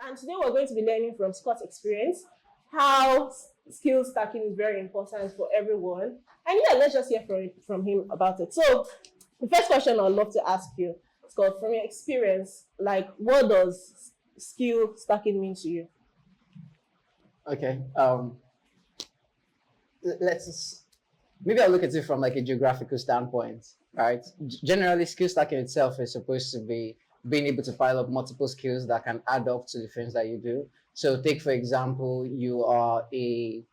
And today we're going to be learning from Scott's experience how skill stacking is very important for everyone. And yeah, let's just hear from him about it. So, the first question I'd love to ask you, Scott, from your experience, like what does skill stacking mean to you? Okay. Let's maybe I'll look at it from like a geographical standpoint, right? Generally, skill stacking itself is supposed to be being able to pile up multiple skills that can add up to the things that you do. So, take for example, you are a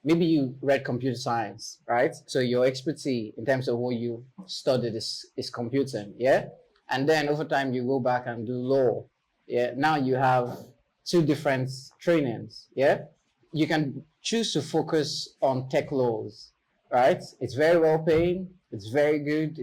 maybe you read computer science, right? So your expertise in terms of what you studied is computing, yeah? And then over time you go back and do law. Yeah. Now you have two different trainings, yeah? You can choose to focus on tech laws, right? It's very well paying, it's very good,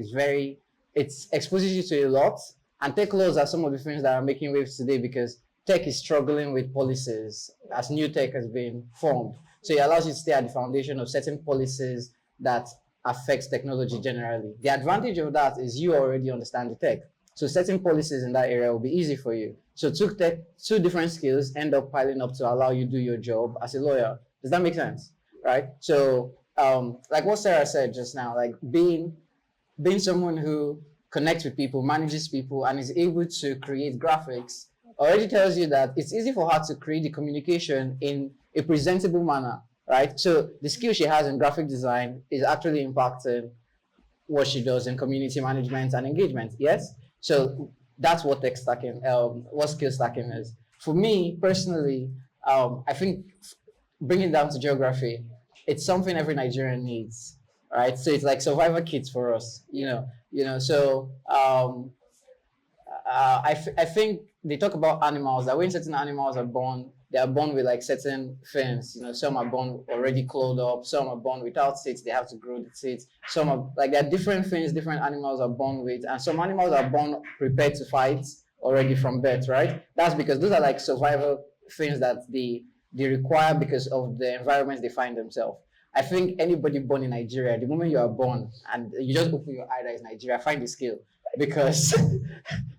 it's exposes you to a lot. And tech laws are some of the things that are making waves today because tech is struggling with policies as new tech has been formed. So it allows you to stay at the foundation of certain policies that affects technology generally. The advantage of that is you already understand the tech. So setting policies in that area will be easy for you. So two different skills end up piling up to allow you to do your job as a lawyer. Does that make sense? Right? So like what Sarah said just now, like being someone who connects with people, manages people, and is able to create graphics already tells you that it's easy for her to create the communication in a presentable manner, right? So the skill she has in graphic design is actually impacting what she does in community management and engagement. Yes. So that's what tech stacking, what skill stacking is. For me personally, I think bringing it down to geography, it's something every Nigerian needs, right? So it's like survivor kits for us, So I think they talk about animals that when certain animals are born, they are born with like certain things. Some are born already clothed up, some are born without seats, they have to grow the seats. Some are like there are different things different animals are born with, and some animals are born prepared to fight already from birth, right? That's because those are like survival things that they require because of the environments they find themselves. I think anybody born in Nigeria, the moment you are born and you just open your eye that is Nigeria, find the skill because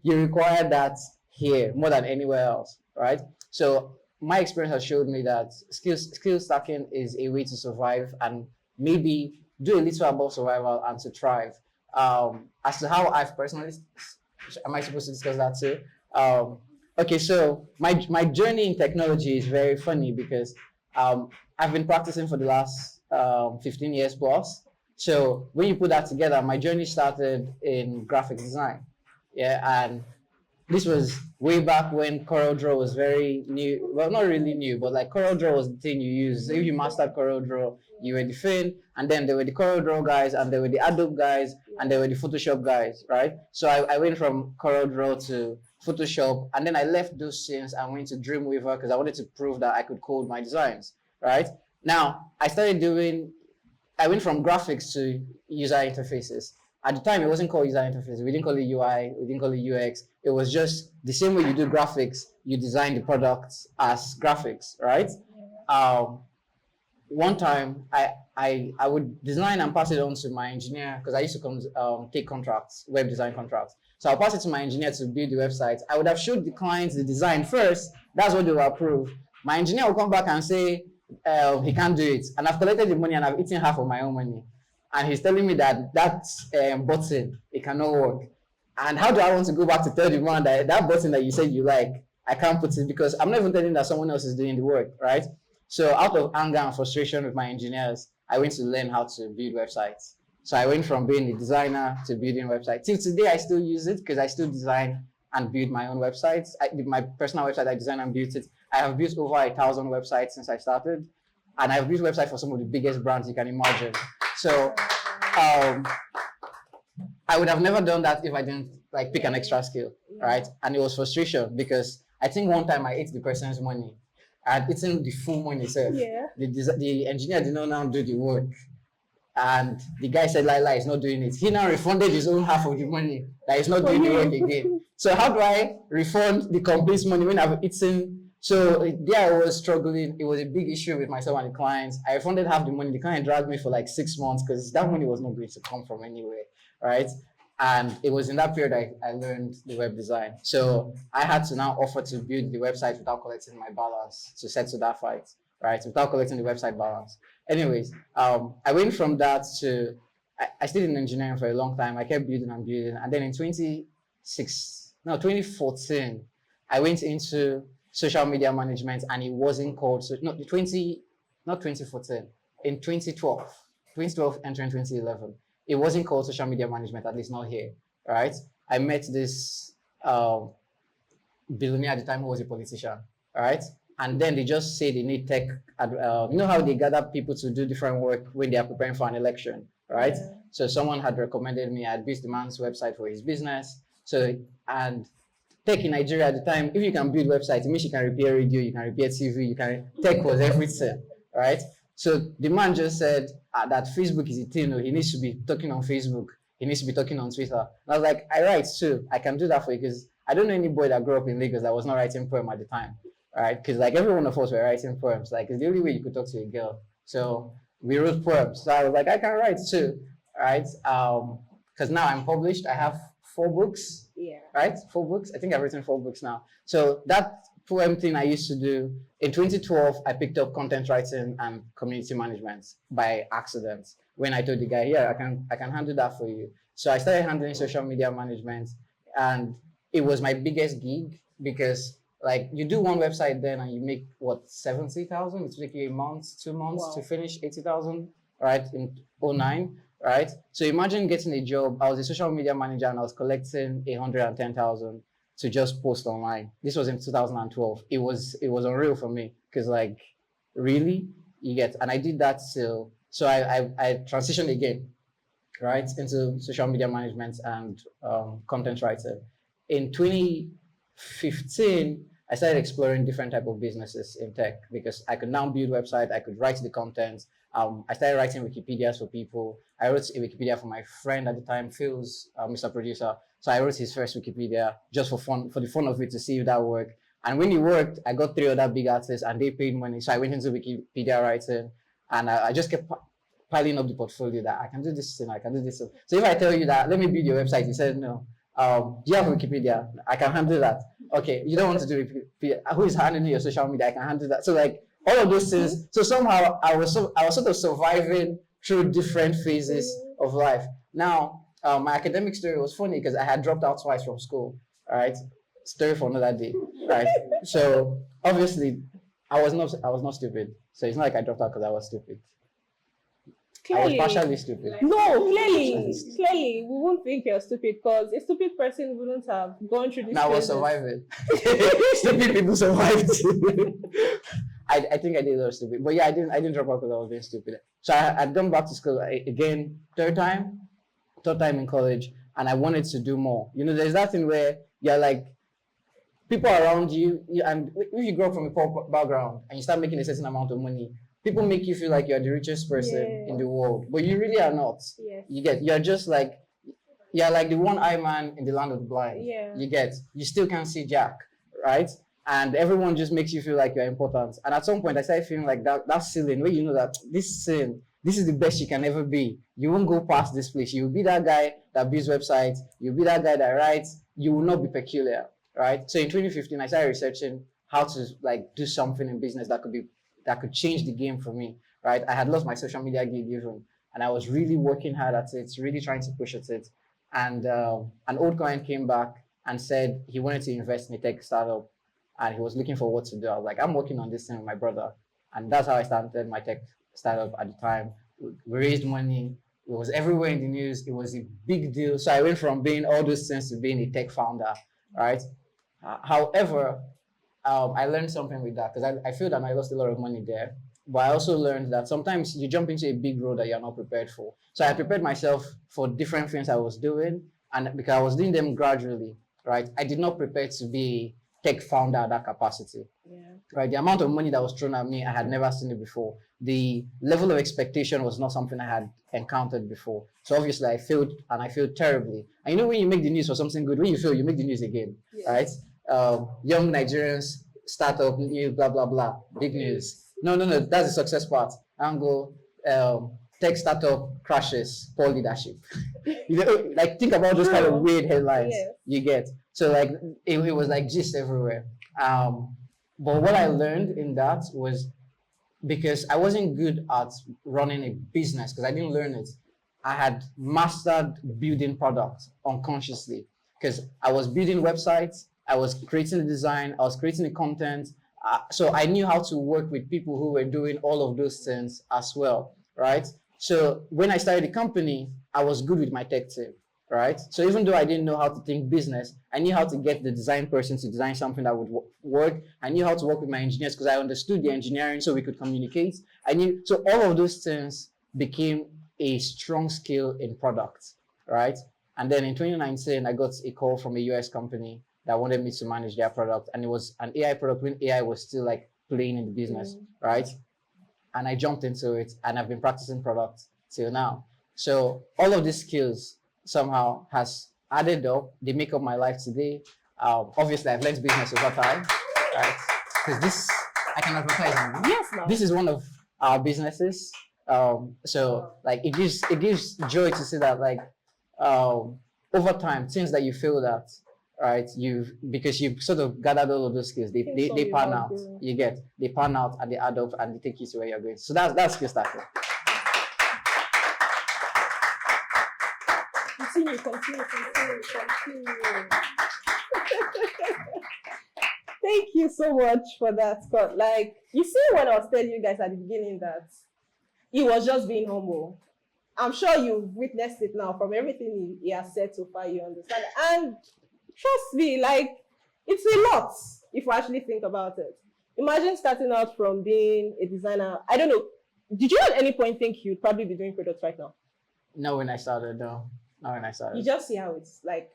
you require that here more than anywhere else, right? So my experience has showed me that skill stacking is a way to survive and maybe do a little above survival and to thrive. As to how I've personally, am I supposed to discuss that too? Okay, so my journey in technology is very funny because I've been practicing for the last 15 years plus. So when you put that together, my journey started in graphic design. Yeah, and this was way back when CorelDRAW was very new. Well, not really new, but like CorelDRAW was the thing you used. So if you mastered CorelDRAW, you were the thing, and then there were the CorelDRAW guys, and there were the Adobe guys, and there were the Photoshop guys, right? So I went from CorelDRAW to Photoshop, and then I left those things and went to Dreamweaver because I wanted to prove that I could code my designs, right? Now, I went from graphics to user interfaces. At the time, it wasn't called user interface. We didn't call it UI. We didn't call it UX. It was just the same way you do graphics, you design the products as graphics, right? One time, I would design and pass it on to my engineer because I used to take contracts, web design contracts. So I'll pass it to my engineer to build the website. I would have showed the clients the design first. That's what they will approve. My engineer will come back and say, he can't do it. And I've collected the money and I've eaten half of my own money. And he's telling me that button, it cannot work. And how do I want to go back to tell the man that button that you said you like, I can't put it because I'm not even telling that someone else is doing the work, right? So out of anger and frustration with my engineers, I went to learn how to build websites. So I went from being a designer to building websites. Till today, I still use it because I still design and build my own websites. My personal website, I design and built it. I have built over 1,000 websites since I started. And I've built websites for some of the biggest brands you can imagine. So I would have never done that if I didn't like pick an extra skill, right? And it was frustration because I think one time I ate the person's money. I had eaten the full money itself. Yeah. The engineer did not now do the work. And the guy said, Lila is not doing it. He now refunded his own half of the money that he's not doing the work again. So how do I refund the complete money when I've eaten? So there I was struggling. It was a big issue with myself and the clients. I refunded half the money. The client dragged me for like 6 months because that money was not going to come from anywhere, right? And it was in that period I learned the web design. So I had to now offer to build the website without collecting my balance to settle that fight, right? Without collecting the website balance. Anyways, I went from that to I stayed in engineering for a long time. I kept building and building, and then in 2014, I went into social media management, and it wasn't called so no 20 not 2014 in 2012 entering 2011. It wasn't called social media management, at least not here, right? I met this billionaire at the time who was a politician, right? And then they just say they need tech. You know how they gather people to do different work when they are preparing for an election, right? Yeah. So someone had recommended me. I had built the man's website for his business. So and tech in Nigeria at the time, if you can build websites, it means you can repair radio, you can repair TV, you can tech was everything, right? So the man just said that Facebook is a thing. He needs to be talking on Facebook. He needs to be talking on Twitter. And I was like, I write too. I can do that for you because I don't know any boy that grew up in Lagos that was not writing poem at the time, right? Because like every one of us were writing poems. Like it's the only way you could talk to a girl. So we wrote poems. So I was like, I can write too, right? Because now I'm published. I have 4 books, Yeah. right? 4 books. I think I've written 4 books now. So that poem thing I used to do in 2012, I picked up content writing and community management by accident. When I told the guy, yeah, I can handle that for you. So I started handling social media management, and it was my biggest gig because like you do one website then and you make what 70,000. It took you a month, 2 months Wow. to finish 80,000, right? In 09. Right? So imagine getting a job. I was a social media manager and I was collecting 110,000 to just post online. This was in 2012. It was unreal for me because like really you get, and I did that till so I transitioned again, right, into social media management and content writing. In 2015, I started exploring different type of businesses in tech because I could now build website, I could write the content. I started writing Wikipedias for people. I wrote a Wikipedia for my friend at the time, Phil's Mr. Producer. So I wrote his first Wikipedia just for fun, for the fun of it to see if that worked. And when it worked, I got 3 other big artists and they paid money. So I went into Wikipedia writing, and I just kept piling up the portfolio that I can do this thing, I can do this. So if I tell you that, let me build your website, you said no. Do you have Wikipedia? I can handle that. Okay, you don't want to do Wikipedia. Who is handling your social media? I can handle that. So like all of those things. So somehow I was sort of surviving through different phases of life. Now, my academic story was funny because I had dropped out twice from school. All right, story for another day. Right. So obviously, I was not stupid. So it's not like I dropped out because I was stupid. I was Clearly, partially stupid. no, clearly, we won't think you're stupid because a stupid person wouldn't have gone through this. Now I was surviving. Stupid people survived. I think I did a lot of stupid, but yeah, I didn't drop out because I was being stupid. So I'd gone back to school again, third time in college, and I wanted to do more. You know, there's that thing where you're like, people around you, and if you grow up from a poor background and you start making a certain amount of money, people make you feel like you're the richest person in the world, but you really are not. Yes. You're just like, you're like the one-eyed man in the land of the blind. Yeah. You still can't see Jack, right? And everyone just makes you feel like you're important. And at some point, I started feeling like that ceiling where you know that this is the best you can ever be. You won't go past this place. You'll be that guy that builds websites. You'll be that guy that writes. You will not be peculiar, right? So in 2015, I started researching how to like do something in business that could change the game for me, right? I had lost my social media gig even, and I was really working hard at it, really trying to push at it. And an old client came back and said he wanted to invest in a tech startup, and he was looking for what to do. I was like, I'm working on this thing with my brother, and that's how I started my tech startup at the time. We raised money. It was everywhere in the news. It was a big deal. So I went from being all those things to being a tech founder, right? However, I learned something with that because I feel that I lost a lot of money there. But I also learned that sometimes you jump into a big role that you're not prepared for. So I prepared myself for different things I was doing, and because I was doing them gradually, right? I did not prepare to be a tech founder at that capacity. Yeah. Right? The amount of money that was thrown at me, I had never seen it before. The level of expectation was not something I had encountered before. So obviously I failed, and I failed terribly. And you know when you make the news for something good, when you fail, you make the news again, right? Young Nigerians, startup news, blah, blah, blah, big news. No, that's the success part. And go, tech startup crashes, poor leadership. Like think about those kind of weird headlines you get. So like it was like gist everywhere. But what I learned in that was because I wasn't good at running a business because I didn't learn it. I had mastered building products unconsciously because I was building websites, I was creating the design, I was creating the content. So I knew how to work with people who were doing all of those things as well, right? So when I started the company, I was good with my tech team, right? So even though I didn't know how to think business, I knew how to get the design person to design something that would work. I knew how to work with my engineers because I understood the engineering so we could communicate. So all of those things became a strong skill in product, right? And then in 2019, I got a call from a US company that wanted me to manage their product. And it was an AI product when AI was still like playing in the business, right? And I jumped into it and I've been practicing product till now. So all of these skills somehow has added up. They make up my life today. Obviously, I've learned business over time, right? Because this, I can advertise on. Yes, ma'am. This is one of our businesses. So like it gives joy to see that like over time, things that you feel that right because you've sort of gathered all of those skills, they pan out. They pan out and they add up and they take you to where you're going. So that's skill stacking. Continue. Thank you so much for that, Scott. Like, you see when I was telling you guys at the beginning that he was just being humble. I'm sure you've witnessed it now from everything he has said so far, you understand. And trust me, like, it's a lot if you actually think about it. Imagine starting out from being a designer. I don't know, did you at any point think you'd probably be doing products right now? No, when I started, no. Not when I started. You just see how it's like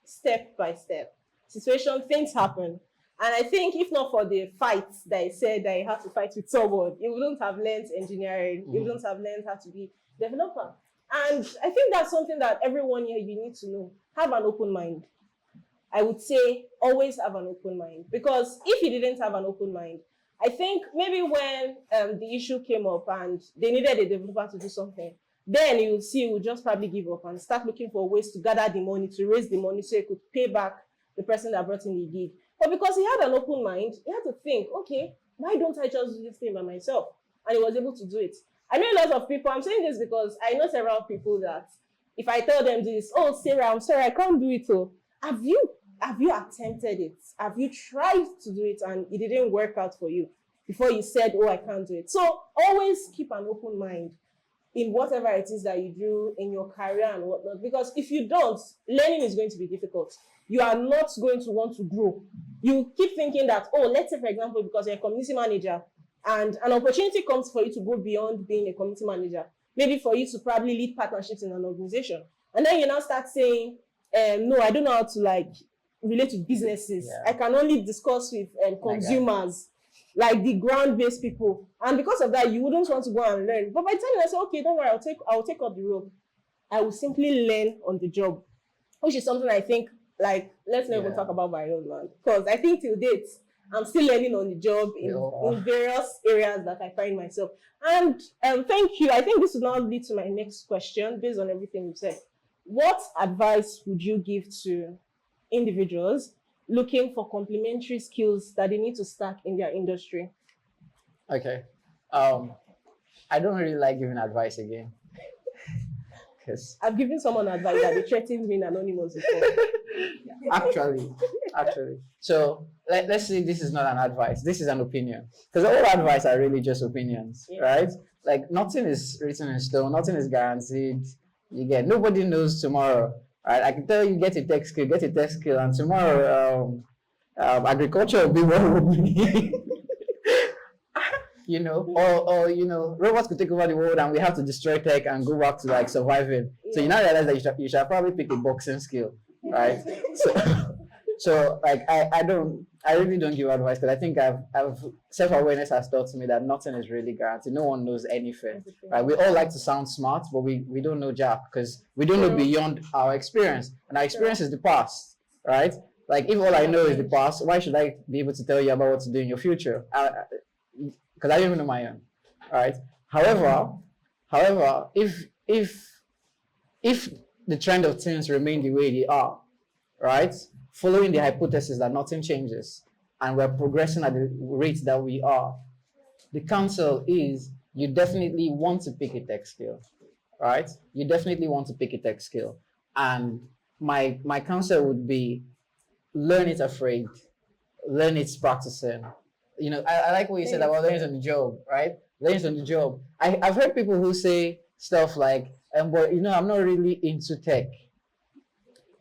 step by step. Situation, things happen. And I think if not for the fights that I said that I had to fight with someone, you wouldn't have learned engineering, you wouldn't have learned how to be developer. And I think that's something that everyone here, you need to know. Have an open mind. I would say always have an open mind. Because if you didn't have an open mind, I think maybe when the issue came up and they needed a developer to do something, then you will see you will just probably give up and start looking for ways to gather the money, to raise the money so you could pay back the person that brought in the gig. But because he had an open mind, he had to think, okay, why don't I just do this thing by myself? And he was able to do it. I know a lot of people, I'm saying this because I know several people that if I tell them this, oh, Sarah, I'm sorry, I can't do it. So have you attempted it? Have you tried to do it and it didn't work out for you before you said, oh, I can't do it? So always keep an open mind in whatever it is that you do in your career and whatnot. Because if you don't, learning is going to be difficult. You are not going to want to grow. You keep thinking that, oh, let's say, for example, because you're a community manager and an opportunity comes for you to go beyond being a community manager, maybe for you to probably lead partnerships in an organization. And then you now start saying, no, I don't know how to like relate to businesses. Yeah. I can only discuss with consumers, like the ground-based people. And because of that, you wouldn't want to go and learn. But by the time I say, okay, don't worry, I'll take up the role. I will simply learn on the job, which is something I think, like, let's not even talk about my own man. Because I think till date, I'm still learning on the job in various areas that I find myself. And thank you. I think this will now lead to my next question based on everything you've said. What advice would you give to individuals looking for complementary skills that they need to stack in their industry? Okay. I don't really like giving advice again. I've given someone advice that they threatened me in Anonymous before. Actually. So let's say this is not an advice. This is an opinion. Because all advice are really just opinions, right? Like nothing is written in stone. Nothing is guaranteed. Nobody knows tomorrow. Right? I can tell you get a tech skill, and tomorrow agriculture will be what it will be. Or robots could take over the world and we have to destroy tech and go back to like surviving. So you now realize that you should probably pick a boxing skill, right? So like I really don't give advice because I think I've self-awareness has taught me that nothing is really guaranteed. No one knows anything, right? We all like to sound smart, but we don't know jack because we don't know beyond our experience, and our experience is the past, right? Like if all I know is the past, why should I be able to tell you about what to do in your future? Because I don't even know my own, right? However, However, if the trend of things remain the way they are, right, following the hypothesis that nothing changes and we're progressing at the rate that we are, the counsel is you definitely want to pick a tech skill, right? You definitely want to pick a tech skill. And my counsel would be learn it afraid, learn it practicing. I like what you said about learning on the job, right? Learning on the job. I've heard people who say stuff like, but I'm not really into tech.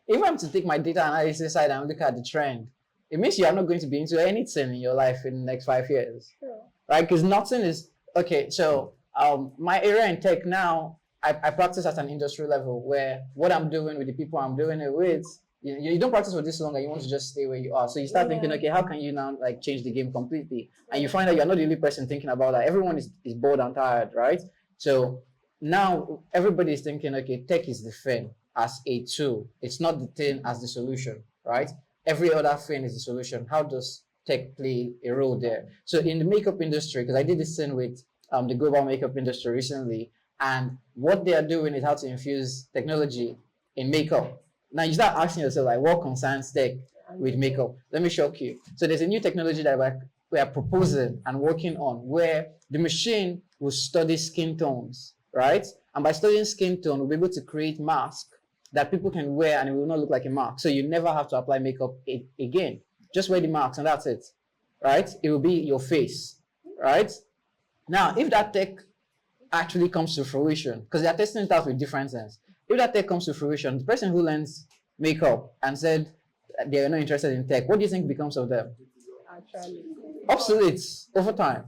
If I'm to take my data analysis side and look at the trend, it means you are not going to be into anything in your life in the next 5 years. Sure. Right? Because nothing is okay. So my area in tech now, I practice at an industry level where what I'm doing with the people I'm doing it with, you don't practice for this long and you want to just stay where you are. So you start thinking, okay, how can you now like change the game completely? And you find that you're not the only person thinking about that. Everyone is bored and tired, right? So now everybody is thinking, okay, tech is the thing as a tool. It's not the thing as the solution, right? Every other thing is the solution. How does tech play a role there? So in the makeup industry, because I did this thing with the global makeup industry recently, and what they are doing is how to infuse technology in makeup. Now you start asking yourself, like, what concerns tech with makeup? Let me shock you. So there's a new technology that we are proposing and working on where the machine will study skin tones, right? And by studying skin tone, we'll be able to create masks that people can wear and it will not look like a mask. So you never have to apply makeup again. Just wear the mask and that's it, right? It will be your face, right? Now, if that tech actually comes to fruition, because they are testing it out with different things, if that tech comes to fruition, the person who learns makeup and said they are not interested in tech, what do you think becomes of them? Actually, obsolete over time,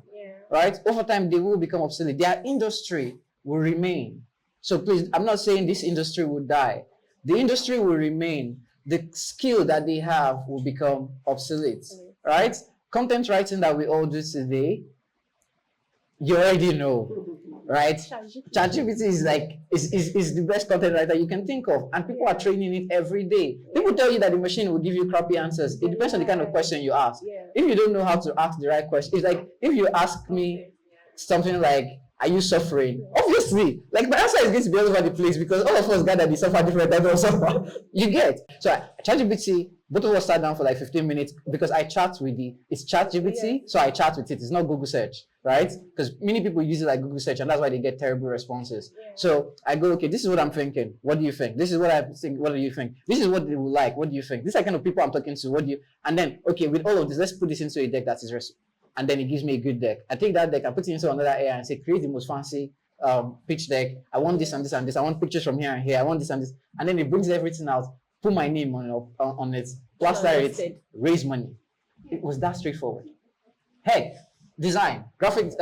right? Over time, they will become obsolete. Their industry will remain. So please, I'm not saying this industry will die. The industry will remain. The skill that they have will become obsolete, right? Content writing that we all do today, you already know, right? ChatGPT is like is the best content writer you can think of, and people are training it every day. People tell you that the machine will give you crappy answers. It depends on the kind of question you ask. If you don't know how to ask the right question, it's like if you ask me something like, "Are you suffering?" Obviously, like my answer is going to be all over the place because all of us gather they suffer different types of suffer. You get so ChatGPT. Both of us sat down for like 15 minutes because I chat with it's ChatGPT, so I chat with it. It's not Google search, right? Because many people use it like Google search, and that's why they get terrible responses. So I go, okay, this is what I'm thinking. What do you think? This is what I think. What do you think? This is what they will like. What do you think? These are kind of people I'm talking to. What do you? And then, okay, with all of this, let's put this into a deck that is and then it gives me a good deck. I take that deck, I put it into another AI and say, create the most fancy pitch deck. I want this and this and this. I want pictures from here and here. I want this and this. And then it brings everything out, put my name on it, plaster it, raise money. It was that straightforward. Heck, design, graphic,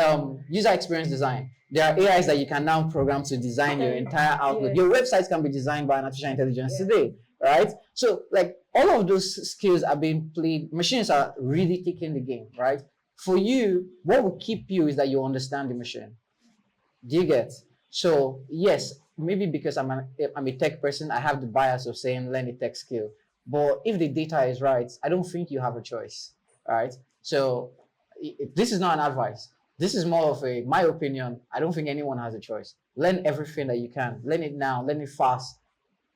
user experience design. There are AIs that you can now program to design your entire outlook. Your websites can be designed by artificial intelligence today, right? So like all of those skills are being played. Machines are really taking the game, right? For you, what will keep you is that you understand the machine. Do you get? So yes, maybe because I'm a tech person, I have the bias of saying learn a tech skill. But if the data is right, I don't think you have a choice, right? So this is not an advice. This is more of my opinion. I don't think anyone has a choice. Learn everything that you can. Learn it now. Learn it fast.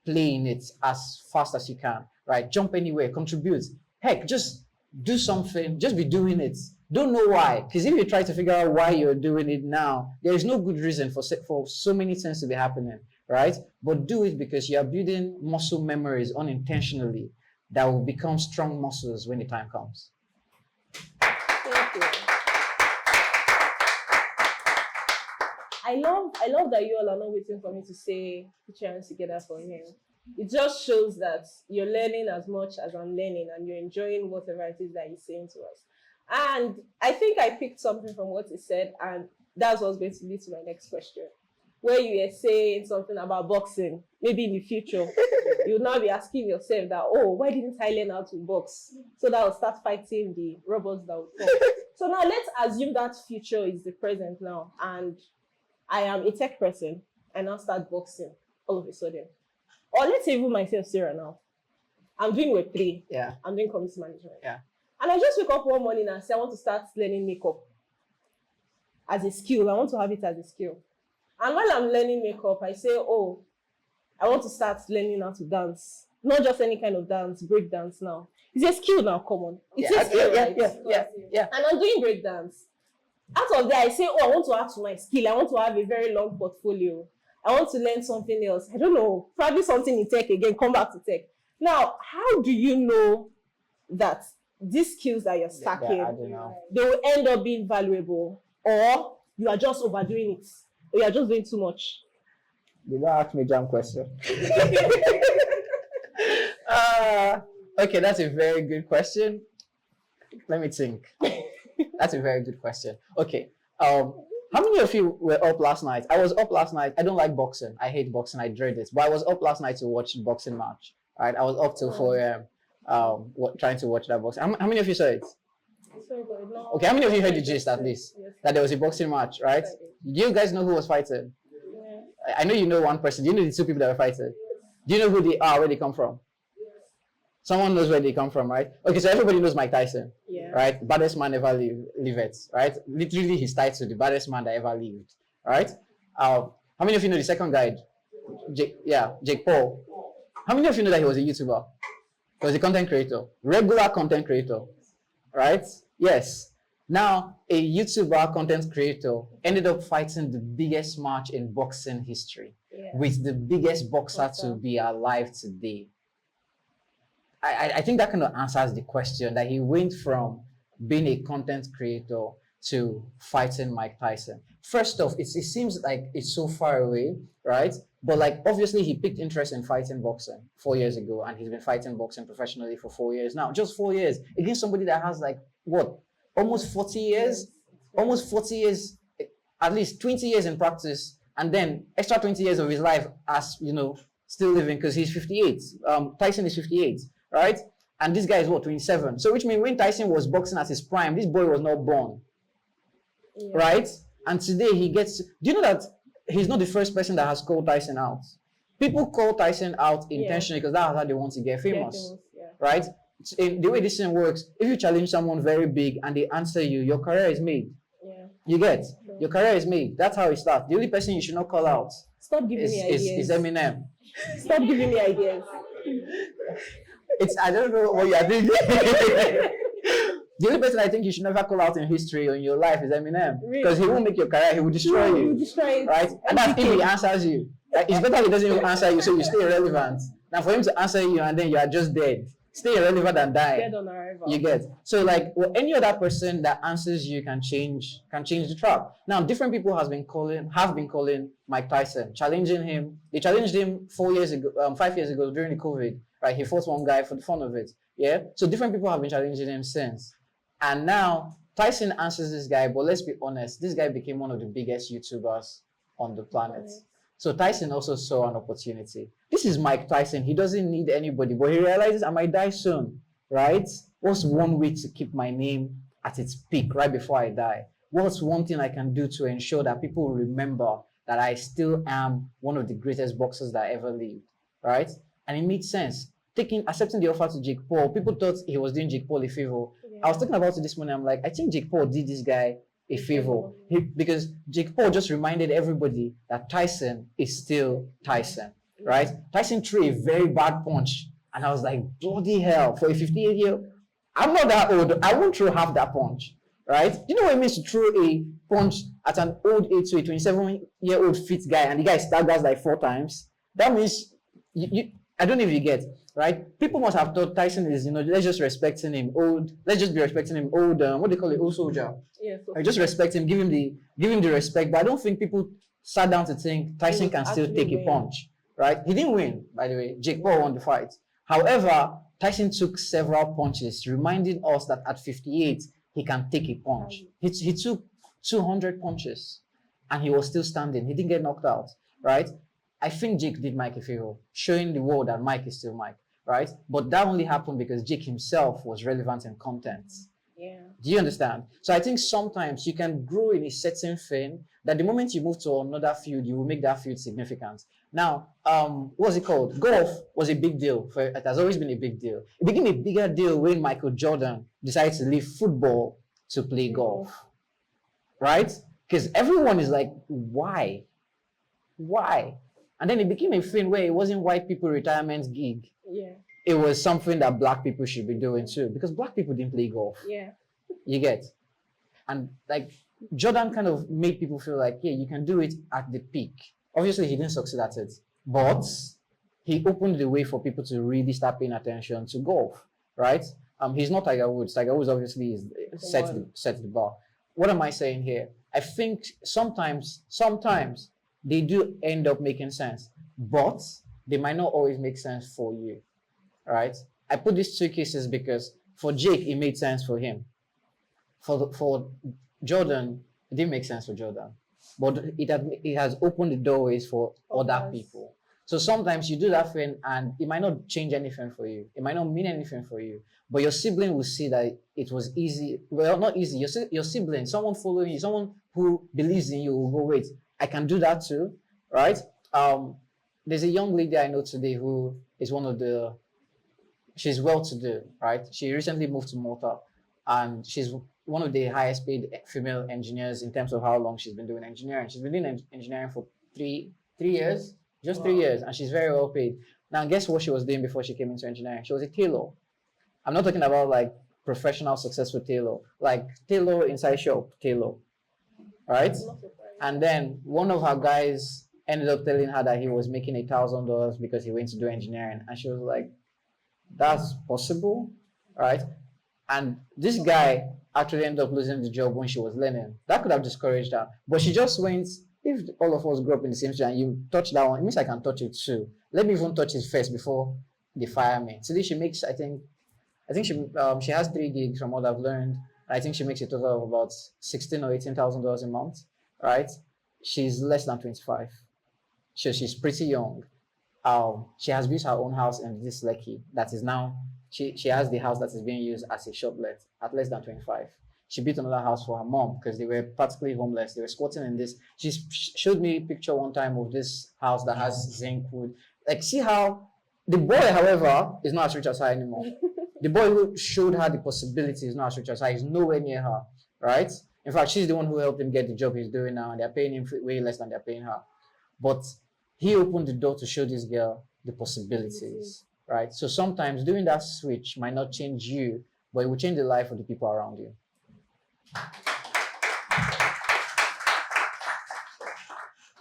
Play in it as fast as you can, right? Jump anywhere. Contribute. Heck, just do something. Just be doing it. Don't know why. Because if you try to figure out why you're doing it now, there is no good reason for so many things to be happening, right? But do it because you are building muscle memories unintentionally that will become strong muscles when the time comes. Thank you. I love that you all are not waiting for me to say put your hands together for him. It just shows that you're learning as much as I'm learning and you're enjoying whatever it is that he's saying to us. And I think I picked something from what he said, and that's what's going to lead to my next question. Where you were saying something about boxing, maybe in the future, you'll now be asking yourself that, oh, why didn't I learn how to box? So that I'll start fighting the robots that will come. So now let's assume that future is the present now, and I am a tech person, and I'll start boxing all of a sudden. Or let's say even myself, Sarah, now. I'm doing Web3. Yeah. I'm doing community management. Yeah. And I just wake up one morning and say, I want to start learning makeup as a skill. I want to have it as a skill. And while I'm learning makeup, I say, oh, I want to start learning how to dance. Not just any kind of dance, break dance now. It's a skill now, come on. It's a skill, right? Yeah. And I'm doing break dance. Out of there, I say, oh, I want to add to my skill. I want to have a very long portfolio. I want to learn something else. I don't know, probably something in tech again, come back to tech. Now, how do you know that these skills that you're stacking, I don't know. they will end up being valuable, or you are just overdoing it, or you are just doing too much? You don't ask me jam question. Okay, that's a very good question. Let me think. That's a very good question. Okay. How many of you were up last night? I was up last night. I don't like boxing. I hate boxing. I dread it. But I was up last night to watch the boxing match. Right? I was up till 4 a.m. Trying to watch that boxing. How many of you saw it? Okay, how many of you heard the gist at least? Yes. That there was a boxing match, right? Do you guys know who was fighting? Yeah. I know you know one person. Do you know the two people that were fighting? Do you know who they are, where they come from? Someone knows where they come from, right? Okay, so everybody knows Mike Tyson, right? Baddest man ever lived, right? Literally his title, the baddest man that ever lived, right? How many of you know the second guy? Jake Paul. How many of you know that he was a YouTuber? He was a content creator, regular content creator, right? Yes. Now, a YouTuber content creator ended up fighting the biggest match in boxing history with the biggest boxer to be alive today. I think that kind of answers the question that he went from being a content creator to fighting Mike Tyson. First off, it seems like it's so far away, right? But like obviously he picked interest in fighting boxing 4 years ago, and he's been fighting boxing professionally for 4 years now. Just 4 years against somebody that has like what? Almost 40 years? Almost 40 years, at least 20 years in practice, and then extra 20 years of his life as, still living, because he's 58. Tyson is 58. Right? And this guy is what, 27? So which means when Tyson was boxing at his prime, this boy was not born. Right? And today he gets... Do you know that he's not the first person that has called Tyson out? People call Tyson out intentionally because that's how they want to get famous. Right? The way this thing works, if you challenge someone very big and they answer you, your career is made. You get? Your career is made. That's how it starts. The only person you should not call out Stop giving me ideas. is Eminem. Stop giving me ideas. I don't know what you are thinking. The only person I think you should never call out in history or in your life is Eminem. Because he won't make your career, he will destroy you. He will destroy it. Right? And that's if he answers you. Like, it's better he doesn't even answer you, so you stay irrelevant. Now for him to answer you and then you are just dead. Stay irrelevant and die. Dead on arrival. You get. So like any other person that answers you can change the track. Now different people have been calling Mike Tyson, challenging him. They challenged him 5 years ago during the COVID. Right, he fought one guy for the fun of it. Yeah. So different people have been challenging him since. And now Tyson answers this guy, but let's be honest, this guy became one of the biggest YouTubers on the planet. So Tyson also saw an opportunity. This is Mike Tyson. He doesn't need anybody, but he realizes I might die soon. Right? What's one way to keep my name at its peak right before I die? What's one thing I can do to ensure that people remember that I still am one of the greatest boxers that ever lived? Right? And it made sense. Accepting the offer to Jake Paul, people thought he was doing Jake Paul a favor. I was talking about it this morning. I'm like, I think Jake Paul did this guy a favor because Jake Paul just reminded everybody that Tyson is still Tyson, right? Tyson threw a very bad punch, and I was like, bloody hell! For a 58-year-old, I'm not that old. I won't throw half that punch, right? Do you know what it means to throw a punch at an old age to a 27-year-old fit guy, and the guy staggers like 4 times? That means I don't know if you get, right? People must have thought Tyson is, let's just respecting him old. Let's just be respecting him old. What do they call it? Old soldier. Yeah. I just respect him, give him the respect. But I don't think people sat down to think Tyson can still take a punch, right? He didn't win, by the way. Jake Paul won the fight. However, Tyson took several punches, reminding us that at 58 he can take a punch. He took 200 punches, and he was still standing. He didn't get knocked out, right? I think Jake did Mike a favor, showing the world that Mike is still Mike, right? But that only happened because Jake himself was relevant in content. Yeah. Do you understand? So I think sometimes you can grow in a certain thing that the moment you move to another field, you will make that field significant. Now, what's it called? Golf was a big deal. It has always been a big deal. It became a bigger deal when Michael Jordan decided to leave football to play golf, right? Because everyone is like, why? Why? And then it became a thing where it wasn't white people retirement gig. Yeah. It was something that black people should be doing too, because black people didn't play golf. Yeah. You get? And like Jordan kind of made people feel like, yeah, you can do it at the peak. Obviously, he didn't succeed at it, but he opened the way for people to really start paying attention to golf, right? He's not Tiger Woods. Tiger Woods obviously is set the bar. What am I saying here? I think sometimes they do end up making sense, but they might not always make sense for you, right? I put these two cases because for Jake, it made sense for him. For Jordan, it didn't make sense for Jordan, but it has opened the doorways for other people. So sometimes you do that thing and it might not change anything for you. It might not mean anything for you, but your sibling will see that it was easy. Well, not easy. Your sibling, someone following you, someone who believes in you will go, wait, I can do that too, right? There's a young lady I know today who is she's well-to-do, right? She recently moved to Malta and she's one of the highest paid female engineers in terms of how long she's been doing engineering. She's been doing engineering for three years, just 3 years, and she's very well paid. Now, guess what she was doing before she came into engineering? She was a tailor. I'm not talking about like professional, successful tailor, like tailor inside shop tailor, right? And then one of her guys ended up telling her that he was making $1,000 because he went to do engineering, and she was like, "That's possible, right?" And this guy actually ended up losing the job when she was learning. That could have discouraged her, but she just went. If all of us grew up in the same situation and you touch that one, it means I can touch it too. Let me even touch it first before they fire me. Today she makes, I think she has 3 gigs from what I've learned. I think she makes a total of about $16,000 or $18,000 a month, right? She's less than 25, so she's pretty young. She has built her own house in this Lekki that is now she has the house that is being used as a shoplet at less than 25. She built another house for her mom because they were practically homeless. They were squatting in this. She showed me a picture one time of this house that has zinc wood. Like, see how the boy, however, is not as rich as her anymore. The boy who showed her the possibility is not as rich as her. He's nowhere near her, right? In fact, she's the one who helped him get the job he's doing now, and they're paying him way less than they're paying her. But he opened the door to show this girl the possibilities, right? So sometimes doing that switch might not change you, but it will change the life of the people around you.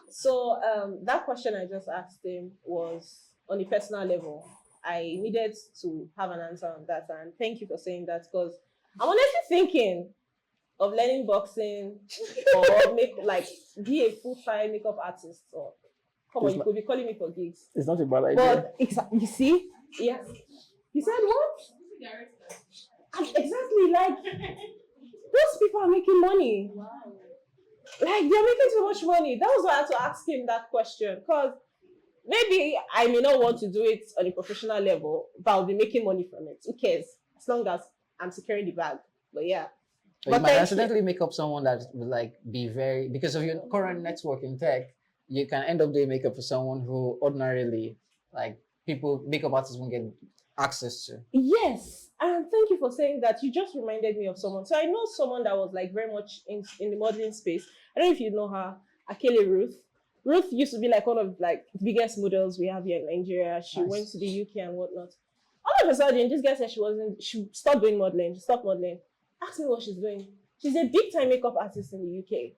So that question I just asked him was on a personal level. I needed to have an answer on that, and thank you for saying that, because I'm honestly thinking of learning boxing or be a full-time makeup artist. Or come on, you could be calling me for gigs. It's not a bad idea. But you see, yeah. You said what? Exactly, like those people are making money. Wow. Like, they're making so much money. That was why I had to ask him that question, because maybe I may not want to do it on a professional level, but I'll be making money from it. Who cares? As long as I'm securing the bag. But yeah. But you might accidentally make up someone that would like be very, because of your current network in tech, you can end up doing makeup for someone who ordinarily, like, makeup artists won't get access to. Yes. And thank you for saying that. You just reminded me of someone. So I know someone that was like very much in the modeling space. I don't know if you know her, Akele Ruth. Ruth used to be like one of like the biggest models we have here in Nigeria. She went to the UK and whatnot. All of a sudden, this girl said she stopped doing modeling. She stopped modeling. Ask me what she's doing. She's a big time makeup artist in the UK.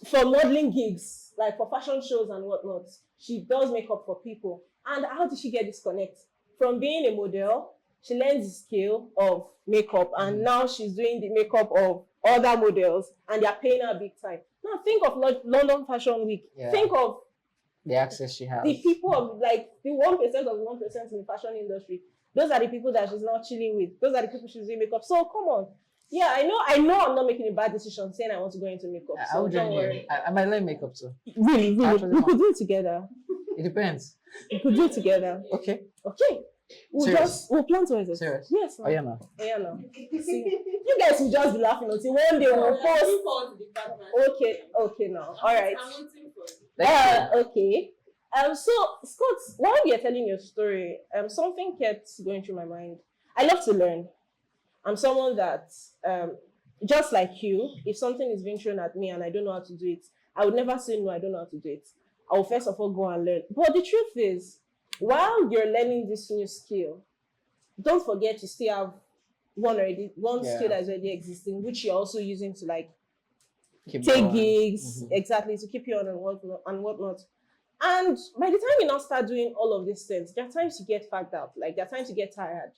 For modeling gigs, like for fashion shows and whatnot. She does makeup for people. And how did she get this connect? From being a model, she learns the skill of makeup, and now she's doing the makeup of other models, and they're paying her big time. Now think of London Fashion Week. Yeah. Think of the access she has. The people of like the 1% of the 1% in the fashion industry. Those are the people that she's not chilling with. Those are the people she's doing makeup. So come on. Yeah, I know I'm not making a bad decision saying I want to go into makeup. So don't worry. I might learn makeup too. Really? We could do it together. It depends. We could do it together. Okay. We'll plan to it. Serious? Yes. Oh yeah, no. See, you guys will just be laughing until one day we'll post. Okay, now. All right. Okay. So Scott, while you're telling your story, something kept going through my mind. I love to learn. I'm someone that, just like you, if something is being thrown at me and I don't know how to do it, I would never say no, I don't know how to do it. I will first of all go and learn. But the truth is, while you're learning this new skill, don't forget to still have one skill Yeah. that's already existing, which you're also using to like Keep take going. gigs, exactly, to keep you on and whatnot. And by the time you now start doing all of these things, there are times you get fagged out, like there are times you get tired,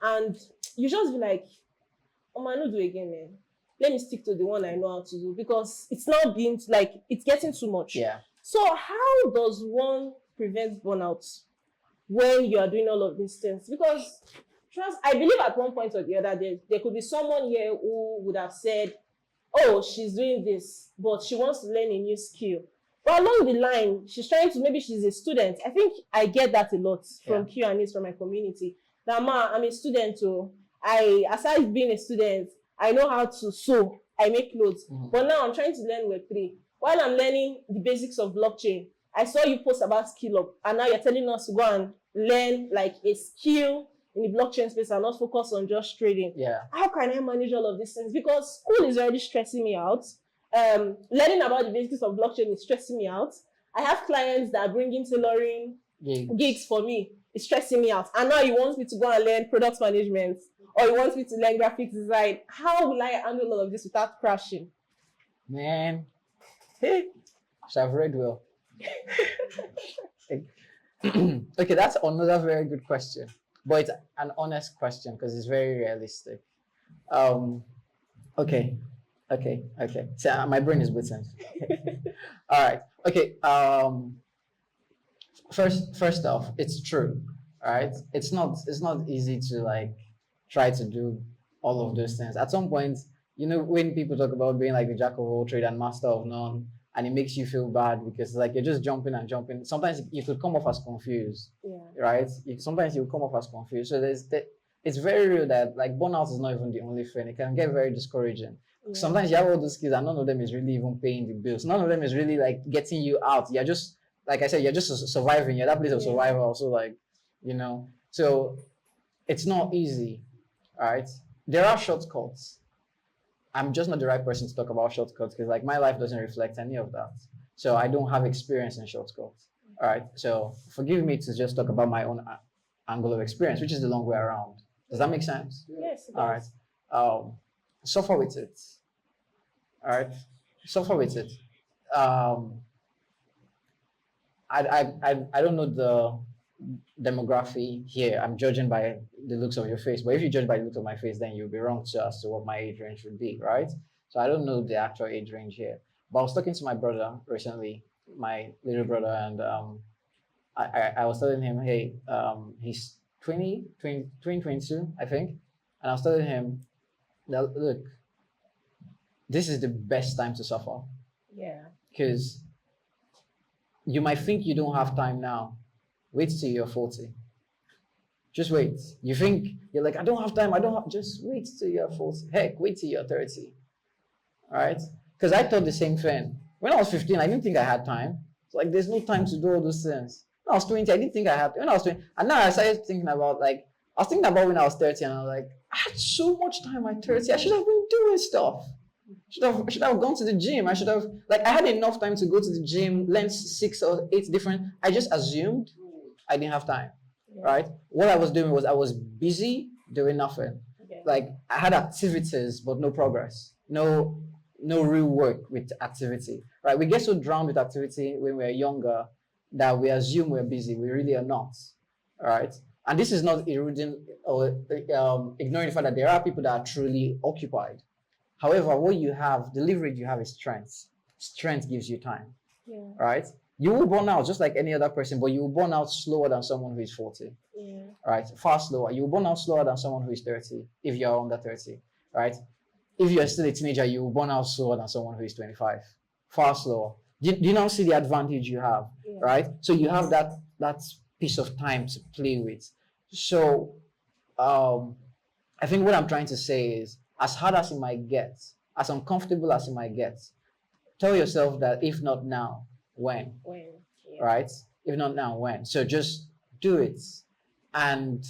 and you just be like, "Oh man, no do again, man. Let me stick to the one I know how to do because it's not being like it's getting too much." Yeah. So how does one prevent burnout when you are doing all of these things? Because trust, I believe at one point or the other, there could be someone here who would have said, "Oh, she's doing this, but she wants to learn a new skill." But along the line, she's trying to, maybe she's a student. I think I get that a lot from Q&As from my community. That, "Ma, I'm a student, so aside being a student, I know how to sew, I make clothes. But now I'm trying to learn Web3. While I'm learning the basics of blockchain, I saw you post about Skill Up, and now you're telling us to go and learn like a skill in the blockchain space and not focus on just trading. Yeah. How can I manage all of these things? Because school is already stressing me out. Learning about the basics of blockchain is stressing me out. I have clients that are bringing tailoring gigs for me. It's stressing me out. And now he wants me to go and learn product management, or he wants me to learn graphic design. How will I handle all of this without crashing?" Man. Hey. So I've read well. Okay, that's another very good question. But it's an honest question because it's very realistic. Okay. So my brain is waiting. All right. Okay. First off, it's true. All right. It's not easy to like try to do all of those things. At some point, when people talk about being like the jack of all trade and master of none, and it makes you feel bad because like you're just jumping and jumping. Sometimes you could come off as confused. Yeah. Right? Sometimes you come off as confused. So it's very real that like burnout is not even the only thing. It can get very discouraging. Yeah. Sometimes you have all those skills and none of them is really even paying the bills. None of them is really like getting you out. You're just, like I said, you're just surviving. You're that place of survival. So like, so it's not easy. All right. There are shortcuts. I'm just not the right person to talk about shortcuts because like my life doesn't reflect any of that. So I don't have experience in shortcuts. All right. So forgive me to just talk about my own angle of experience, which is the long way around. Does that make sense? Yes. All right. Suffer with it. All right. Suffer with it. I don't know the demography here. I'm judging by the looks of your face, but if you judge by the looks of my face, then you'll be wrong as to what my age range would be, right? So I don't know the actual age range here. But I was talking to my brother recently, my little brother, and I was telling him, hey, he's 22, I think, and I was telling him that look, this is the best time to suffer. Yeah. Because you might think you don't have time now. Wait till you're 40. Just wait. You think you're like, I don't have time. Just wait till you're 40. Heck, wait till you're 30. All right? Because I thought the same thing. When I was 15, I didn't think I had time. It's like, there's no time to do all those things. When I was 20, I didn't think I had. When I was 20, and now I started thinking about I was thinking about when I was 30, and I was like, I had so much time at 30. I should have been doing stuff. Should have gone to the gym. I should have I had enough time to go to the gym, learn 6 or 8 different. I just assumed I didn't have time. Right? What I was doing was I was busy doing nothing. Okay. Like I had activities but no progress. No real work with activity. Right? We get so drowned with activity when we're younger that we assume we're busy. We really are not. All right? And this is not eroding or ignoring the fact that there are people that are truly occupied. However, the leverage you have is strength. Strength gives you time. Yeah. Right? You will burn out just like any other person, but you will burn out slower than someone who is 40. Yeah. Right? Far slower. You will burn out slower than someone who is 30 if you're under 30. Right? If you're still a teenager, you will burn out slower than someone who is 25. Far slower. Do you now see the advantage you have? Yeah. Right? So you have that piece of time to play with. So I think what I'm trying to say is, as hard as it might get, as uncomfortable as it might get, tell yourself that if not now, when? When? Yeah. Right? If not now, when? So just do it. And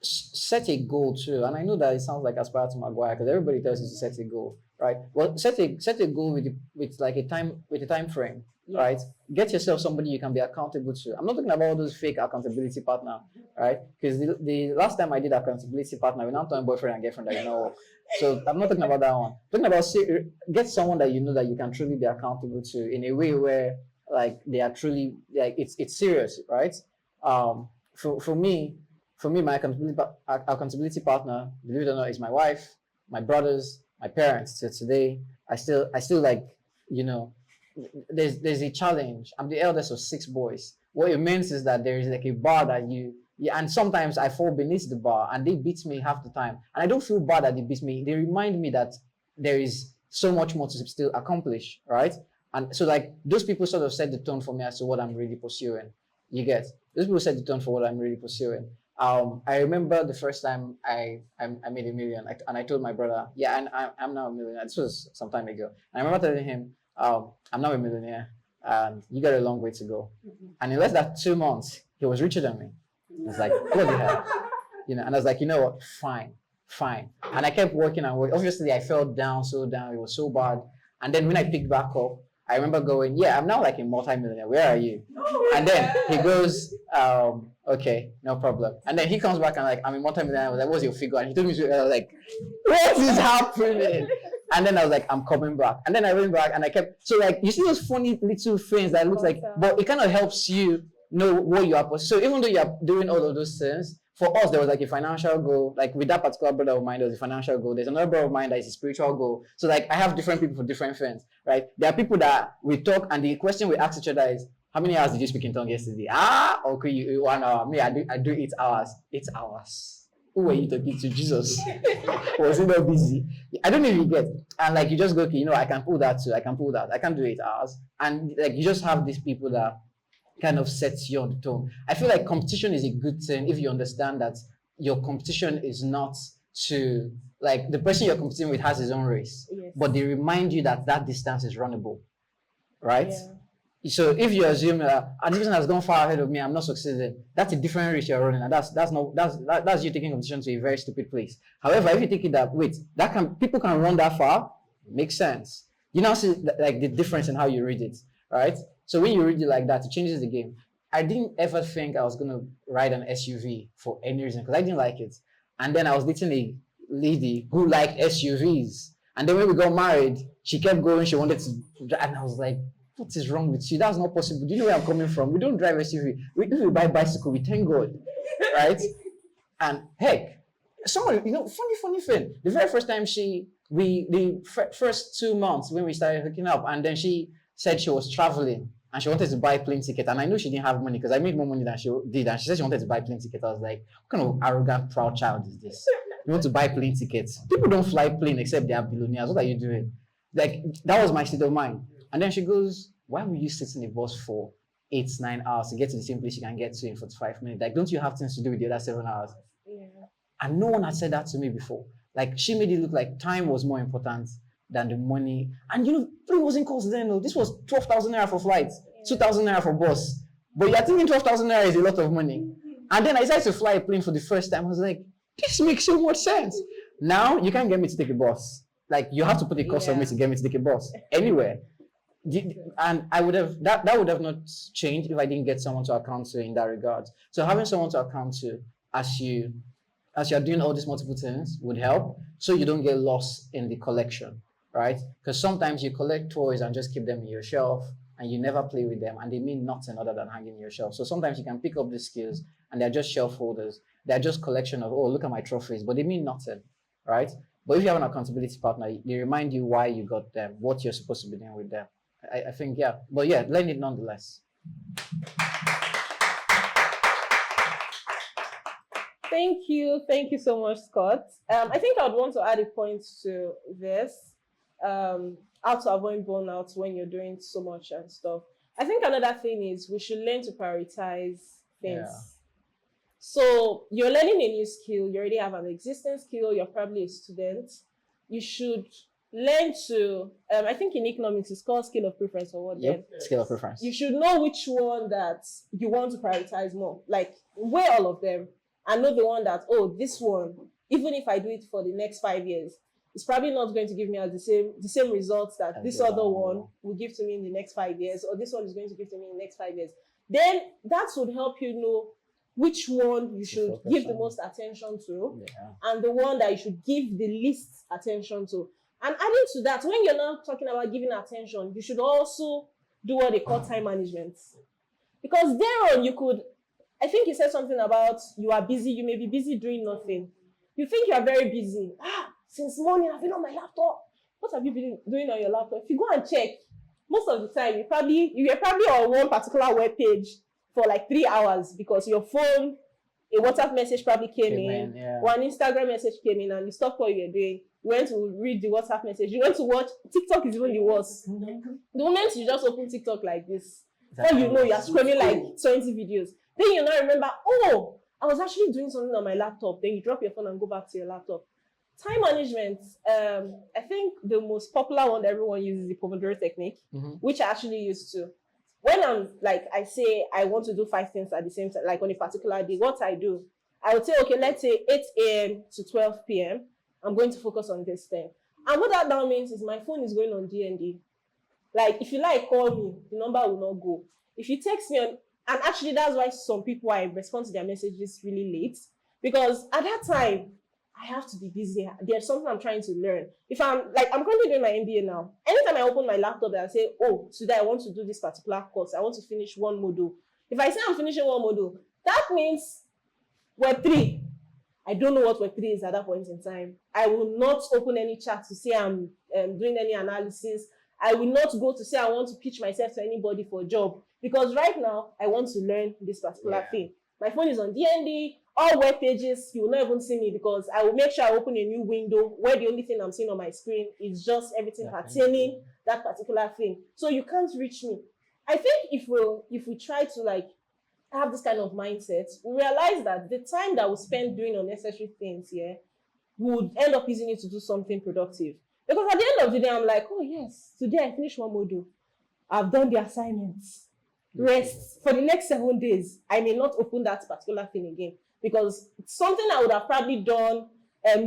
set a goal too. And I know that it sounds like aspire to Maguire because everybody tells you to set a goal. right? Well, set a goal with like a time frame, right? Yes. Get yourself somebody you can be accountable to. I'm not talking about all those fake accountability partner, right? Because the last time I did accountability partner, we're not talking boyfriend and girlfriend that you know. So I'm not talking about that one. I'm talking about get someone that you know that you can truly be accountable to in a way where like they are truly like it's serious, right? Um, for me, my accountability partner, believe it or not, is my wife, my brothers, my parents. So today, I still like, you know, there's a challenge. I'm the eldest of six boys. What it means is that there is like a bar that yeah, and sometimes I fall beneath the bar and they beat me half the time. And I don't feel bad that they beat me. They remind me that there is so much more to still accomplish, right? And so like those people sort of set the tone for me as to what I'm really pursuing. You get those people set the tone for what I'm really pursuing. I remember the first time I made a million, and I told my brother, yeah, and I'm now a millionaire. This was some time ago. And I remember telling him, I'm now a millionaire, and you got a long way to go. And in less than 2 months, he was richer than me. I was like, what the hell? You know, and I was like, you know what? Fine, fine. And I kept working and working. Obviously, I fell down so down. It was so bad. And then when I picked back up, I remember going, yeah, I'm now like a multi-millionaire. Where are you? And then he goes, okay, no problem. And then he comes back and like, I'm a multi-millionaire. I was like, what's your figure? And he told me, I was like, what is happening? And then I was like, I'm coming back. And then I went back and I kept, so like, you see those funny little things that look like, but it kind of helps you know what you are. So even though you're doing all of those things, for us, there was like a financial goal. Like with that particular brother of mine, there was a financial goal. There's another brother of mine that is a spiritual goal. So like I have different people for different things, right? There are people that we talk and the question we ask each other is, how many hours did you speak in tongues yesterday? Okay, you 1 hour. Me, I do 8 hours. 8 hours. Who were you talking to? Jesus. Was he not busy? I don't know if you get. And like you just go, okay, you know, I can pull that too. I can pull that. I can do 8 hours. And like you just have these people that kind of sets you on the tone. I feel like competition is a good thing if you understand that your competition is not to like the person you're competing with has his own race, Yes. but they remind you that that distance is runnable, right? Yeah. So if you assume that a person has gone far ahead of me, I'm not succeeding. That's a different race you're running, and that's you taking competition to a very stupid place. However, if you think it that wait, that can people can run that far, makes sense. You now see like the difference in how you read it, right? So when you read it like that, it changes the game. I didn't ever think I was gonna ride an SUV for any reason because I didn't like it, and then I was dating a lady who liked SUVs, and then when we got married, she kept going. She wanted to, and I was like, what is wrong with you? That's not possible. Do you know where I'm coming from? We don't drive SUV. If we buy bicycle, we thank God, right? And heck, someone, you know, funny thing. The very first time first 2 months when we started hooking up, and then she said she was traveling and she wanted to buy plane ticket. And I knew she didn't have money because I made more money than she did. And she said she wanted to buy plane ticket. I was like, what kind of arrogant, proud child is this? You want to buy plane tickets? People don't fly plane except they are billionaires. What are you doing? Like, that was my state of mind. And then she goes, why would you sit in a bus for 8, 9 hours to get to the same place you can get to in 45 minutes? Like, don't you have things to do with the other 7 hours? Yeah. And no one had said that to me before. Like, she made it look like time was more important than the money. And you know, it wasn't cost then. No. This was 12,000 naira for flights, 2,000 naira for bus. But you're thinking 12,000 naira is a lot of money. And then I decided to fly a plane for the first time. I was like, this makes so much sense. Now you can't get me to take a bus. Like, you have to put a cost on me to get me to take a bus anywhere. And I would have that would have not changed if I didn't get someone to account to in that regard. So having someone to account to as you're doing all these multiple things would help, so you don't get lost in the collection, right? Because sometimes you collect toys and just keep them in your shelf and you never play with them, and they mean nothing other than hanging in your shelf. So sometimes you can pick up these skills and they're just shelf holders. They're just collection of, oh, look at my trophies, but they mean nothing, right? But if you have an accountability partner, they remind you why you got them, what you're supposed to be doing with them. I think, yeah. But yeah, learn it nonetheless. Thank you. Thank you so much, Scott. I think I would want to add a point to this. How to avoid burnout when you're doing so much and stuff. I think another thing is we should learn to prioritize things. Yeah. So you're learning a new skill, you already have an existing skill, you're probably a student. You should learn to, I think in economics it's called scale of preference or what. Yep, scale of preference. You should know which one that you want to prioritize more. Like, weigh all of them and know the one that, oh, this one, even if I do it for the next 5 years, it's probably not going to give me the same results that As this the other other one one. will give to me in the next 5 years, or this one is going to give to me in the next 5 years. Then that would help you know which one you should focus give the on. most attention to, Yeah. and the one that you should give the least attention to. And adding to that, when you're not talking about giving attention, you should also do what they call time management. Because thereon you could, I think you said something about you are busy, you may be busy doing nothing. You think you are very busy. Since morning I've been on my laptop. What have you been doing on your laptop? If you go and check, most of the time you were probably on one particular web page for like 3 hours because your phone, a WhatsApp message probably came in, Yeah. or an Instagram message came in, and you stopped what you were doing. You went to read the WhatsApp message. You went to watch TikTok is even the worst. The moment you just open TikTok like this, before you know, you are scrolling like 20 videos. Then you now remember, oh, I was actually doing something on my laptop. Then you drop your phone and go back to your laptop. Time management, I think the most popular one that everyone uses is the Pomodoro technique, which I actually use too. When I'm like, I say I want to do 5 things at the same time, like on a particular day, what I do, I would say, okay, let's say 8 a.m. to 12 p.m. I'm going to focus on this thing. And what that now means is my phone is going on DND. Like, if you like, call me, the number will not go. If you text me, and actually that's why some people, I respond to their messages really late, because at that time, I have to be busy. There's something I'm trying to learn. If I'm currently doing my MBA now. Anytime I open my laptop and I say, oh, today I want to do this particular course, I want to finish one module. If I say I'm finishing one module, that means Web3. I don't know what Web3 is at that point in time. I will not open any chat to say I'm doing any analysis. I will not go to say I want to pitch myself to anybody for a job, because right now I want to learn this particular thing. My phone is on DND, all web pages, you will not even see me, because I will make sure I open a new window where the only thing I'm seeing on my screen is just everything pertaining that particular thing. So you can't reach me. I think if we try to like have this kind of mindset, we realize that the time that we spend doing unnecessary things here would end up using it to do something productive. Because at the end of the day, I'm like, oh yes, today I finished one module. I've done the assignments. Rest for the next 7 days. I may not open that particular thing again, because it's something I would have probably done,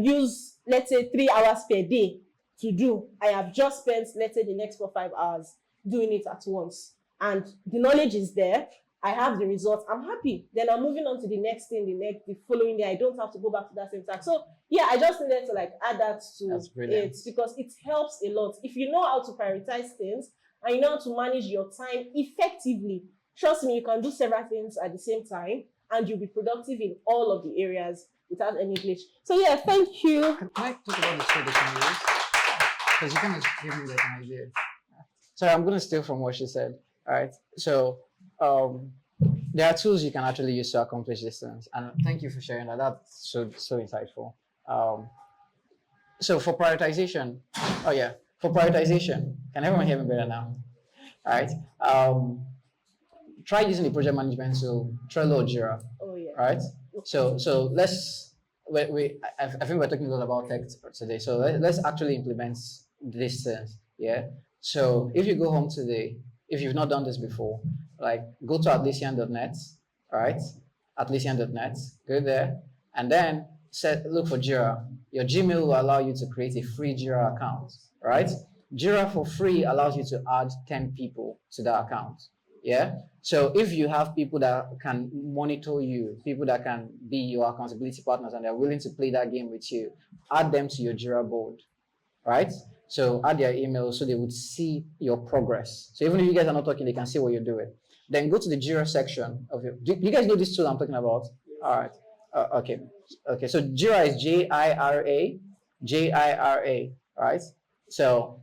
use, let's say, 3 hours per day to do. I have just spent, let's say, the next 4 or 5 hours doing it at once. And the knowledge is there. I have the results. I'm happy. Then I'm moving on to the next thing, the following day. I don't have to go back to that same task. So yeah, I just needed to like add that to it, because it helps a lot. If you know how to prioritize things and you know how to manage your time effectively, trust me, you can do several things at the same time and you'll be productive in all of the areas without any glitch. So yeah, thank you. Can I talk about the traditional rules? Because you kind of gave me like an idea. So I'm going to steal from what she said. All right. So there are tools you can actually use to accomplish these things. And thank you for sharing that. That's so insightful. So for prioritization, can everyone hear me better now? All right. Try using the project management tool, Trello or Jira. Oh yeah. Right. So let's I think we're talking a lot about tech today. So let's actually implement these things. Yeah. So if you go home today, if you've not done this before, like go to atlesian.net, right? Atlesian.net, go there, and then look for Jira. Your Gmail will allow you to create a free Jira account, right? Jira for free allows you to add 10 people to that account. Yeah. So if you have people that can monitor you, people that can be your accountability partners, and they're willing to play that game with you, add them to your Jira board, right? So add their email so they would see your progress. So even if you guys are not talking, they can see what you're doing. Then go to the Jira section of your. Do you guys know this tool I'm talking about? All right. Okay. So Jira is Jira, right? So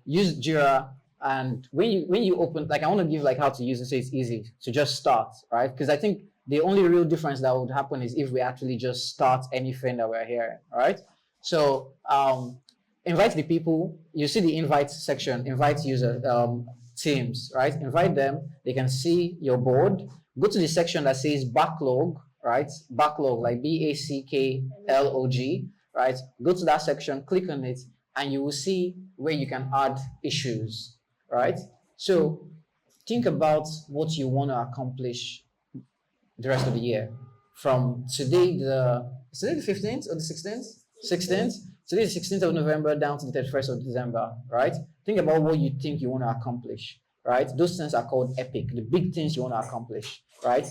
use Jira, and when you open, like I want to give like how to use it so it's easy to just start, right? Because I think the only real difference that would happen is if we actually just start anything that we're hearing, right? So invite the people. You see the invite section, invite user teams, right? Invite them. They can see your board. Go to the section that says backlog, right? Backlog, like BACKLOG, right? Go to that section, click on it, and you will see where you can add issues, right? So think about what you want to accomplish the rest of the year. From today, the 15th or the 16th? 16th. So this is 16th of November down to the 31st of December, right? Think about what you think you want to accomplish, right? Those things are called epic, the big things you want to accomplish, right?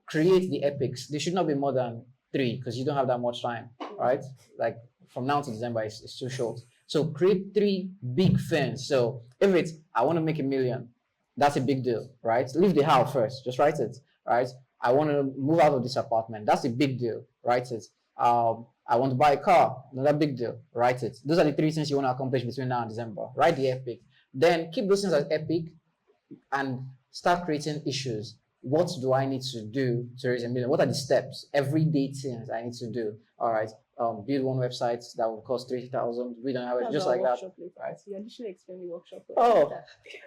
Create the epics. They should not be more than 3 because you don't have that much time, right? Like from now to December, it's too short. So create 3 big things. So if it's, I want to make 1,000,000, that's a big deal, right? Leave the house first, just write it, right? I want to move out of this apartment, that's a big deal, write it. I want to buy a car, another big deal, write it. Those are the 3 things you want to accomplish between now and December. Write the epic. Then keep those things as epic and start creating issues. What do I need to do to raise 1,000,000? What are the steps, everyday things I need to do? All right, build one website that will cost 30,000. We don't have it, just like that. Right? You additionally explain the workshop. Oh,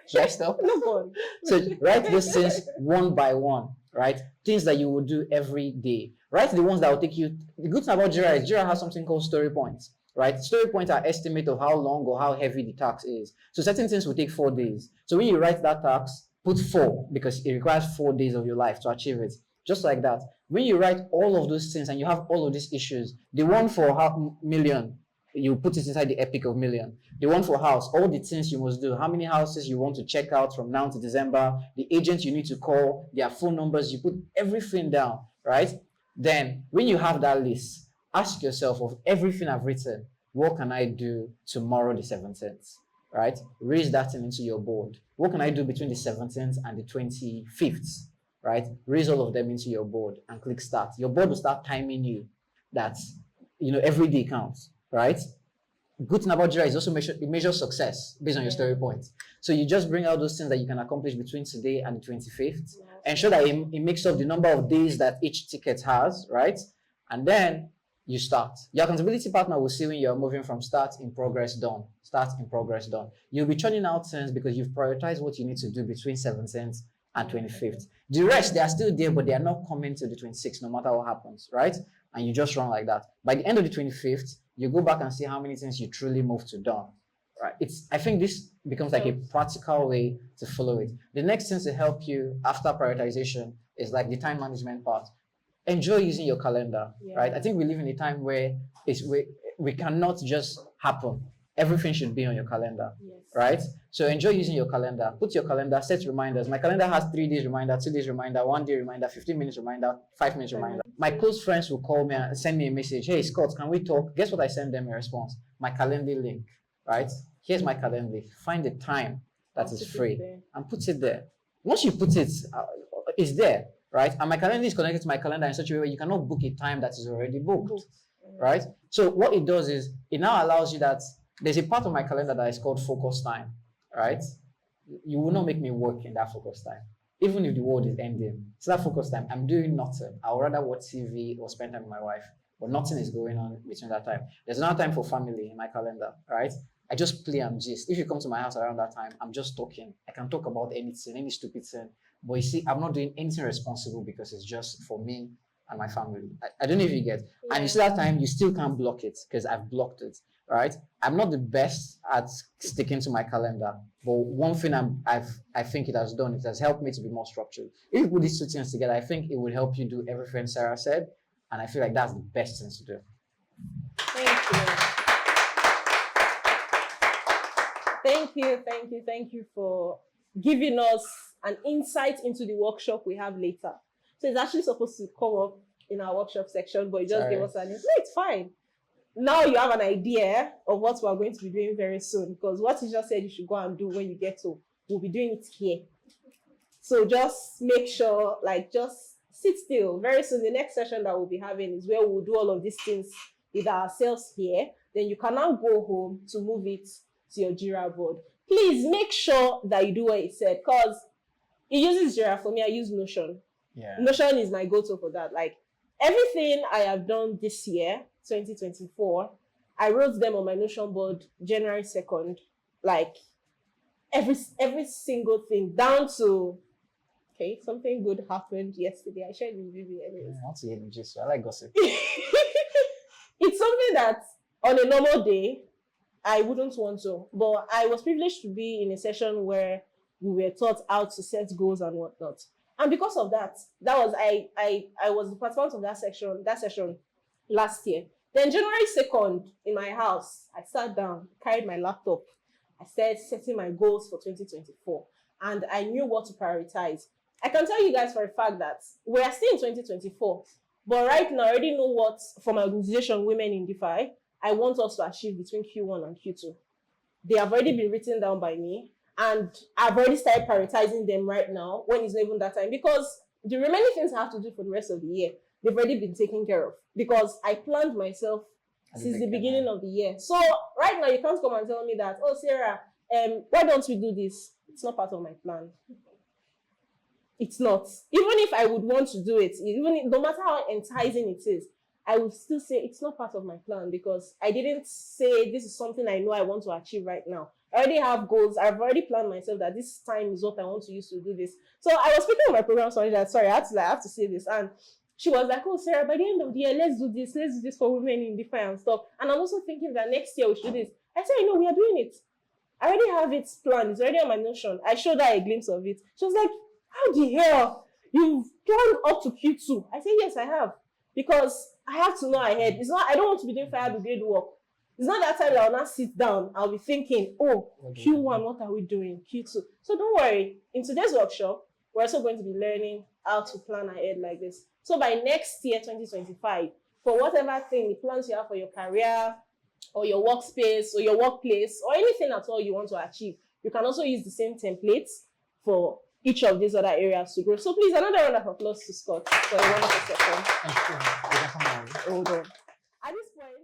should I stop? No, go on. So write those things one by one, right? Things that you will do every day. Write the ones that will take you. The good thing about Jira is Jira has something called story points, right? Story points are estimate of how long or how heavy the task is. So certain things will take 4 days. So when you write that task, put 4 because it requires 4 days of your life to achieve it. Just like that. When you write all of those things and you have all of these issues, the one for 500,000, you put it inside the epic of 1,000,000. The one for house, all the things you must do, how many houses you want to check out from now to December, the agents you need to call, their phone numbers, you put everything down, right? Then when you have that list, ask yourself, of everything I've written, what can I do tomorrow the 17th, right? Raise that thing into your board. What can I do between the 17th and the 25th, right? Raise all of them into your board and click start. Your board will start timing you that, every day counts, right? Good thing about Jira is also it measures success based on your story points. So you just bring out those things that you can accomplish between today and the 25th. Ensure that it makes up the number of days that each ticket has, right? And then you start. Your accountability partner will see when you're moving from start in progress done. Start in progress done. You'll be churning out things because you've prioritized what you need to do between 17th and 25th. The rest, they are still there, but they are not coming to the 26th, no matter what happens, right? And you just run like that. By the end of the 25th, you go back and see how many things you truly moved to done. Right? I think this becomes like a practical way to follow it. The next thing to help you after prioritization is like the time management part. Enjoy using your calendar, right? I think we live in a time where we cannot just happen. Everything should be on your calendar, right? So enjoy using your calendar. Put your calendar, set reminders. My calendar has 3 days reminder, 2 days reminder, 1 day reminder, 15 minutes reminder, 5 minutes reminder. My close friends will call me and send me a message. Hey, Scott, can we talk? Guess what I send them in response? My calendar link, right? Here's my calendar link. Find the time that is free and put it there. Once you put it, it's there, right? And my calendar is connected to my calendar in such a way where you cannot book a time that is already booked, right? So what it does is it now allows you that there's a part of my calendar that is called focus time, right? You will not make me work in that focus time. Even if the world is ending, it's that focus time. I'm doing nothing. I would rather watch TV or spend time with my wife, but nothing is going on between that time. There's another time for family in my calendar, right? I just play and gist. If you come to my house around that time, I'm just talking. I can talk about anything, any stupid thing. But you see, I'm not doing anything responsible because it's just for me and my family. I don't know if you get. And you see that time, you still can't block it because I've blocked it, right? I'm not the best at sticking to my calendar, but one thing I think it has done, it has helped me to be more structured. If you put these 2 things together, I think it will help you do everything Sarah said, and I feel like that's the best thing to do. Thank you for giving us an insight into the workshop we have later. So it's actually supposed to come up in our workshop section, but you just gave us an insight. No, it's fine. Now you have an idea of what we're going to be doing very soon, because what you just said you should go and do when you get to, we'll be doing it here. So just make sure, just sit still. Very soon, the next session that we'll be having is where we'll do all of these things with ourselves here. Then you can now go home to move it to your Jira board. Please make sure that you do what it said, because it uses Jira. For me, I use Notion. Notion is my go-to for that. Everything I have done this year, 2024, I wrote them on my Notion board January 2nd. Every single thing, down to, something good happened yesterday. I shared it with you anyways. I want to hear the gist. I like gossip. It's something that on a normal day, I wouldn't want to. But I was privileged to be in a session where we were taught how to set goals and whatnot. And because of that, I was the participant of that session last year. Then January 2nd, in my house, I sat down, carried my laptop. I started setting my goals for 2024, and I knew what to prioritize. I can tell you guys for a fact that we are still in 2024, but right now I already know what, for my organization, Women in DeFi, I want us to achieve between Q1 and Q2. They have already been written down by me, and I've already started prioritizing them right now when it's not even that time, because the remaining things I have to do for the rest of the year, they've already been taken care of, because I planned myself since the beginning of the year. So right now you can't come and tell me that, oh Sarah, why don't we do this? It's not part of my plan. It's not. Even if I would want to do it, no matter how enticing it is, I would still say it's not part of my plan, because I didn't say this is something I know I want to achieve right now. I already have goals. I've already planned myself that this time is what I want to use to do this. So I was speaking with my program manager. Sorry, I have to say this. And she was like, oh, Sarah, by the end of the year, let's do this. Let's do this for women in DeFi and stuff. And I'm also thinking that next year we should do this. I said, we are doing it. I already have it planned. It's already on my Notion. I showed her a glimpse of it. She was like, how the hell? You've planned up to Q2. I said, yes, I have. Because I have to know ahead. It's not, I don't want to be doing fire brigade work. It's not that time that I'll not sit down. I'll be thinking, oh, Q1, what are we doing? Q2. So don't worry. In today's workshop, we're also going to be learning how to plan ahead like this. So by next year, 2025, for whatever thing, the plans you have for your career, or your workspace, or your workplace, or anything at all you want to achieve, you can also use the same templates for each of these other areas to grow. So please, another round of applause to Scott for a wonderful session. Thank you. Hold on. At this point,